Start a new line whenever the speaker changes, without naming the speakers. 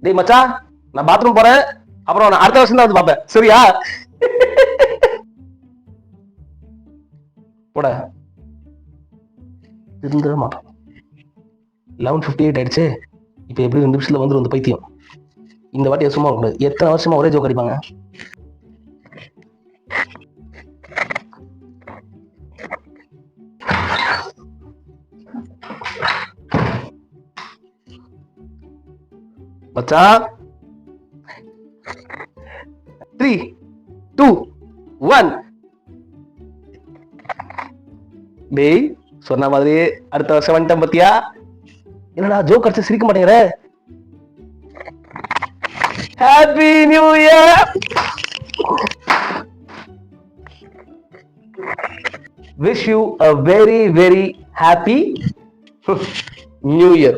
டேய் மச்சான், நான் பாத்ரூம் போறேன். அப்புறம் நான் அடுத்த வருஷம் தான் வந்து பாப்பேன். சரியா? போட இருந்துட மாட்டான். 11:58 ஆயிடுச்சு. இப்ப எப்படி 2 நிமிஷத்துல வந்துரும் இந்த பைத்தியம். இந்த வாட்டி சும்மா கூடாது. எத்தனை வருஷமா ஒரே ஜோக் அடிப்பாங்க. மச்சான் 3, 2, 1. டேய் சொன்ன மாதிரி அடுத்த வருஷம் வந்துட்டேன் பத்தியா? என்னடா ஜோக் அடிச்சு சிரிக்க மாட்டேங்கிற? Happy new year. Wish you a very very happy new year.